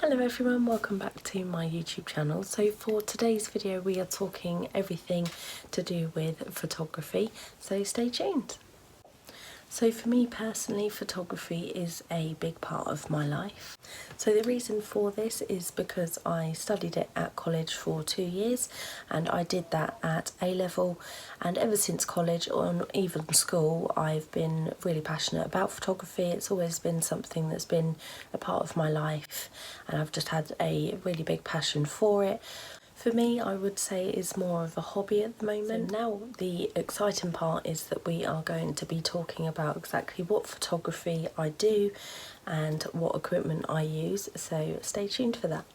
Hello everyone, welcome back to my YouTube channel. So for today's video we are talking everything to do with photography, so stay tuned. So for me personally, photography is a big part of my life. So the reason for this is because I studied it at college for 2 years, and I did that at A-level, and ever since college or even school I've been really passionate about photography. It's always been something that's been a part of my life, and I've just had a really big passion for it. For me, I would say it's more of a hobby at the moment. So now the exciting part is that we are going to be talking about exactly what photography I do and what equipment I use, so stay tuned for that.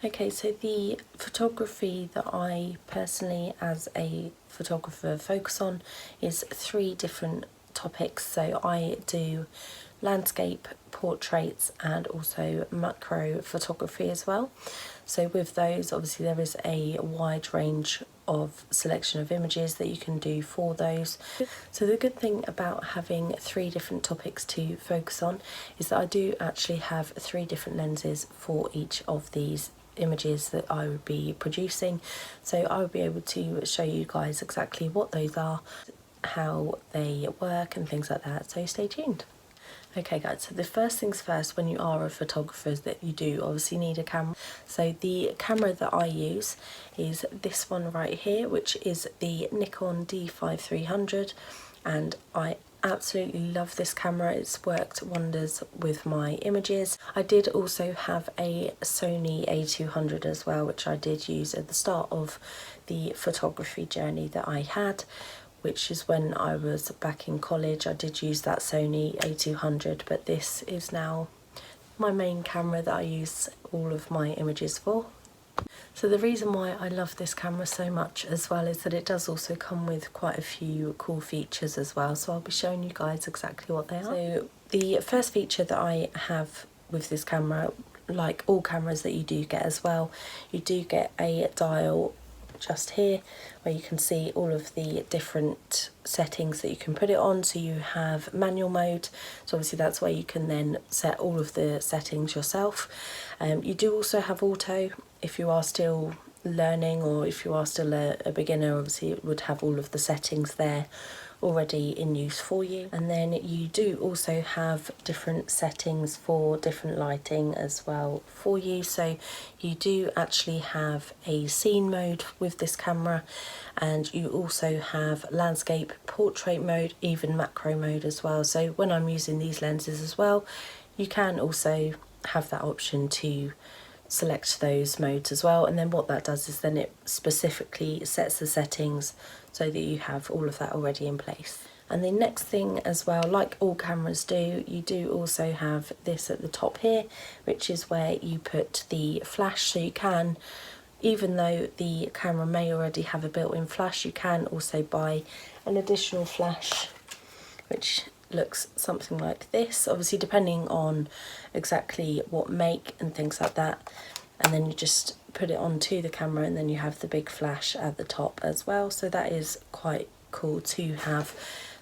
Okay, so the photography that I personally as a photographer focus on is 3 different topics. So I do landscape, portraits and also macro photography as well. So with those, obviously there is a wide range of selection of images that you can do for those. So the good thing about having 3 different topics to focus on is that I do actually have 3 different lenses for each of these images that I would be producing. So I will be able to show you guys exactly what those are, how they work and things like that, so stay tuned. Okay guys, so the first things first, when you are a photographer, is that you do obviously need a camera. So the camera that I use is this one right here, which is the Nikon D5300, and I absolutely love this camera. It's worked wonders with my images. I did also have a Sony A200 as well, which I did use at the start of the photography journey that I had, which is when I was back in college. I did use that Sony A200, but this is now my main camera that I use all of my images for. So the reason why I love this camera so much as well is that it does also come with quite a few cool features as well, so I'll be showing you guys exactly what they are. So the first feature that I have with this camera, like all cameras that you do get as well, you do get a dial just here where you can see all of the different settings that you can put it on. So you have manual mode, so obviously that's where you can then set all of the settings yourself. You do also have auto if you are still learning, or if you are still a beginner, obviously it would have all of the settings there already in use for you. And then you do also have different settings for different lighting as well for you. So you do actually have a scene mode with this camera, and you also have landscape, portrait mode, even macro mode as well. So when I'm using these lenses as well, you can also have that option to select those modes as well, and then what that does is then it specifically sets the settings so that you have all of that already in place. And the next thing as well, like all cameras do, you do also have this at the top here, which is where you put the flash. So you can, even though the camera may already have a built-in flash, you can also buy an additional flash which looks something like this, obviously depending on exactly what make and things like that, and then you just put it onto the camera and then you have the big flash at the top as well. So that is quite cool to have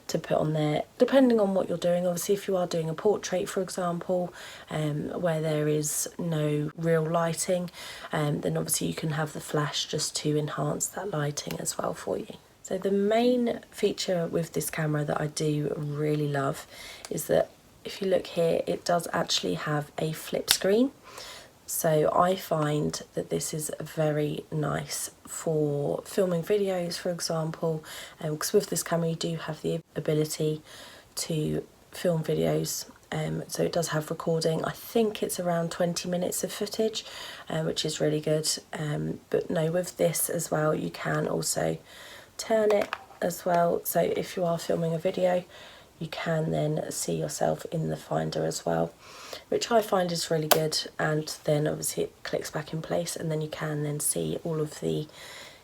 to put on there, depending on what you're doing. Obviously if you are doing a portrait, for example, where there is no real lighting, then obviously you can have the flash just to enhance that lighting as well for you. So the main feature with this camera that I do really love is that if you look here, it does actually have a flip screen. So I find that this is very nice for filming videos, for example, because with this camera you do have the ability to film videos. So it does have recording. I think it's around 20 minutes of footage, which is really good. But no, with this as well, you can also turn it as well, so if you are filming a video you can then see yourself in the finder as well, which I find is really good. And then obviously it clicks back in place and then you can then see all of the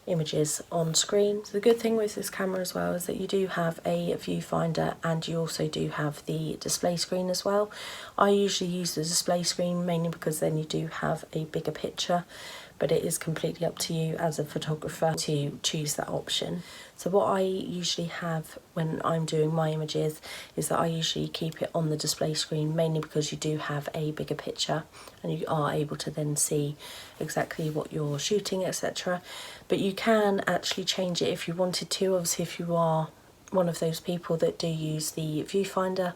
images on screen. So the good thing with this camera as well is that you do have a viewfinder and you also do have the display screen as well. I usually use the display screen mainly because then you do have a bigger picture, but it is completely up to you as a photographer to choose that option. So what I usually have when I'm doing my images is that I usually keep it on the display screen, mainly because you do have a bigger picture and you are able to then see exactly what you're shooting, etc. But you can actually change it if you wanted to. Obviously, if you are one of those people that do use the viewfinder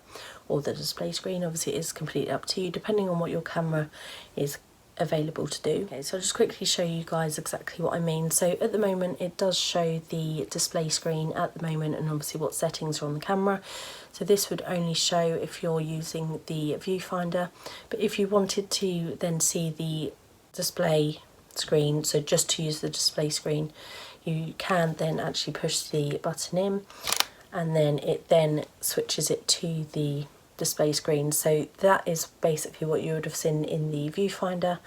or the display screen, obviously it is completely up to you depending on what your camera is available to do. Okay, so I'll just quickly show you guys exactly what I mean. So at the moment it does show the display screen at the moment and obviously what settings are on the camera. So this would only show if you're using the viewfinder, but if you wanted to then see the display screen, so just to use the display screen, you can then actually push the button in and then it then switches it to the display screen. So that is basically what you would have seen in the viewfinder,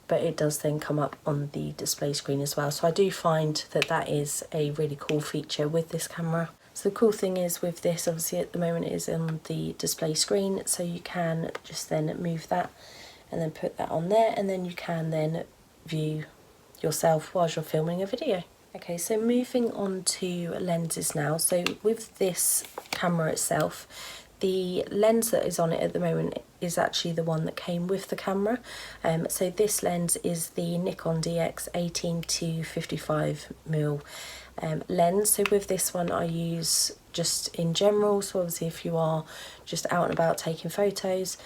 but it does then come up on the display screen as well. So I do find that that is a really cool feature with this camera. So the cool thing is with this, obviously at the moment it is on the display screen, so you can just then move that and then put that on there, and then you can then view yourself whilst you're filming a video. Okay, so moving on to lenses now. So with this camera itself, the lens that is on it at the moment is actually the one that came with the camera. So this lens is the Nikon DX 18 to 55mm lens. So with this one I use just in general, so obviously if you are just out and about taking photos,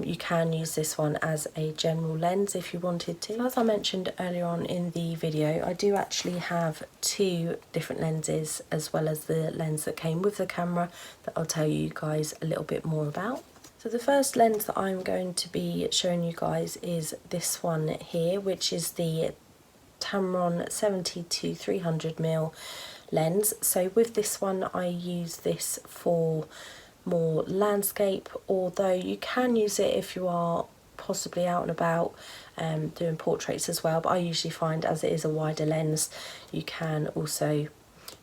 you can use this one as a general lens if you wanted to. As I mentioned earlier on in the video, I do actually have two different lenses as well as the lens that came with the camera that I'll tell you guys a little bit more about. So the first lens that I'm going to be showing you guys is this one here, which is the Tamron 70 to 300mm lens. So with this one I use this for more landscape, although you can use it if you are possibly out and about doing portraits as well, but I usually find as it is a wider lens you can also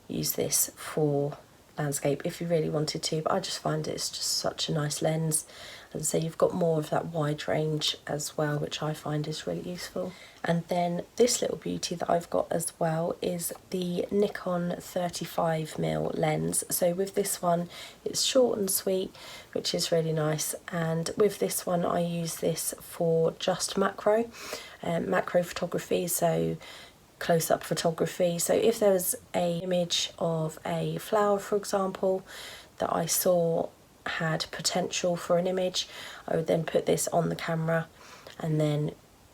use this for landscape if you really wanted to, but I just find it's just such a nice lens. As I say, you've got more of that wide range as well, which I find is really useful. And then this little beauty that I've got as well is the Nikon 35mm lens. So with this one it's short and sweet, which is really nice, and with this one I use this for just macro photography, so close-up photography. So if there was an image of a flower, for example, that I saw had potential for an image, I would then put this on the camera and then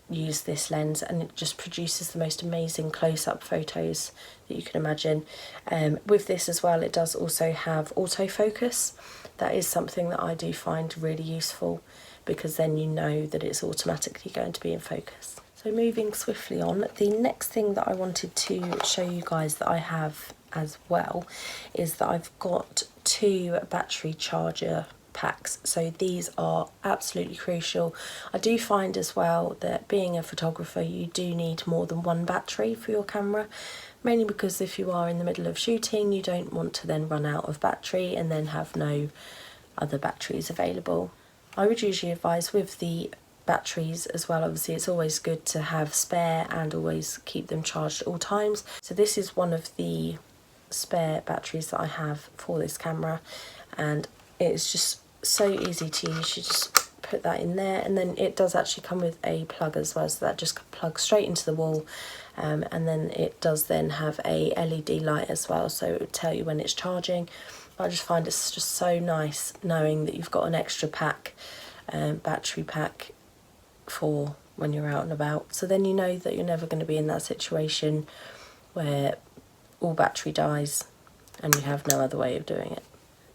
use this lens, and it just produces the most amazing close-up photos that you can imagine. With this as well, it does also have autofocus. That is something that I do find really useful, because then you know that it's automatically going to be in focus. So moving swiftly on, the next thing that I wanted to show you guys that I have as well is that I've got two battery charger packs. So these are absolutely crucial. I do find as well that being a photographer you do need more than one battery for your camera, mainly because if you are in the middle of shooting you don't want to then run out of battery and then have no other batteries available. I would usually advise with the batteries as well, obviously it's always good to have spare and always keep them charged at all times. So this is one of the spare batteries that I have for this camera, and it's just so easy to use. You just put that in there, and then it does actually come with a plug as well, so that just plugs straight into the wall, and then it does then have a LED light as well, so it would tell you when it's charging. But I just find it's just so nice knowing that you've got an extra pack, battery pack, for when you're out and about, so then you know that you're never going to be in that situation where all battery dies and you have no other way of doing it.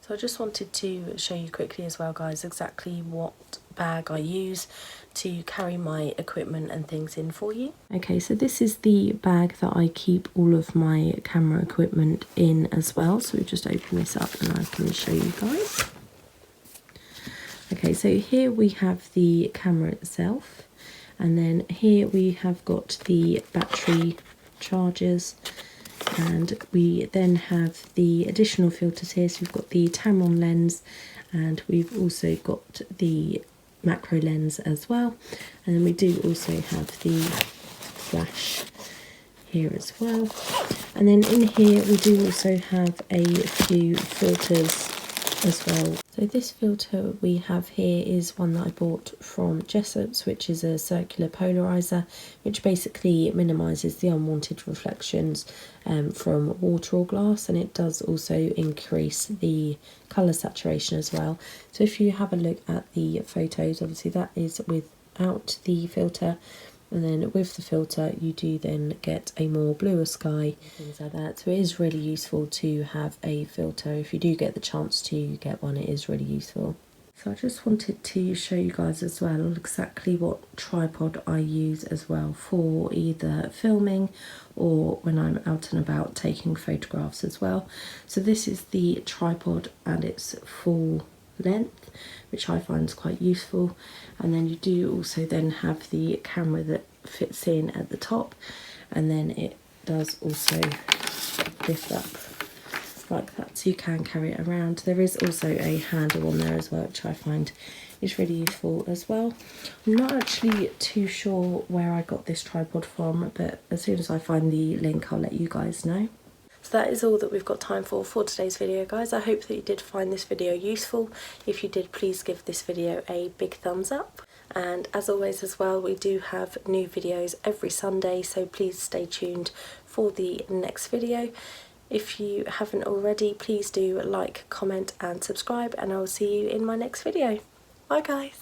So I just wanted to show you quickly as well, guys, exactly what bag I use to carry my equipment and things in for you. Okay, so this is the bag that I keep all of my camera equipment in as well, so we just open this up and I can show you guys. Okay, so here we have the camera itself, and then here we have got the battery chargers, and we then have the additional filters here. So we've got the Tamron lens, and we've also got the macro lens as well, and then we do also have the flash here as well. And then in here we do also have a few filters as well. So this filter we have here is one that I bought from Jessop's, which is a circular polarizer, which basically minimises the unwanted reflections from water or glass, and it does also increase the colour saturation as well. So if you have a look at the photos, obviously that is without the filter, and then with the filter you do then get a more bluer sky, things like that. So it is really useful to have a filter. If you do get the chance to get one, it is really useful. So I just wanted to show you guys as well exactly what tripod I use as well for either filming or when I'm out and about taking photographs as well. So this is the tripod and it's full length, which I find is quite useful, and then you do also then have the camera that fits in at the top, and then it does also lift up like that, so you can carry it around. There is also a handle on there as well, which I find is really useful as well. I'm not actually too sure where I got this tripod from, but as soon as I find the link I'll let you guys know. So that is all that we've got time for today's video, guys. I hope that you did find this video useful. If you did, please give this video a big thumbs up. And as always as well, we do have new videos every Sunday, so please stay tuned for the next video. If you haven't already, please do like, comment and subscribe, and I will see you in my next video. Bye guys!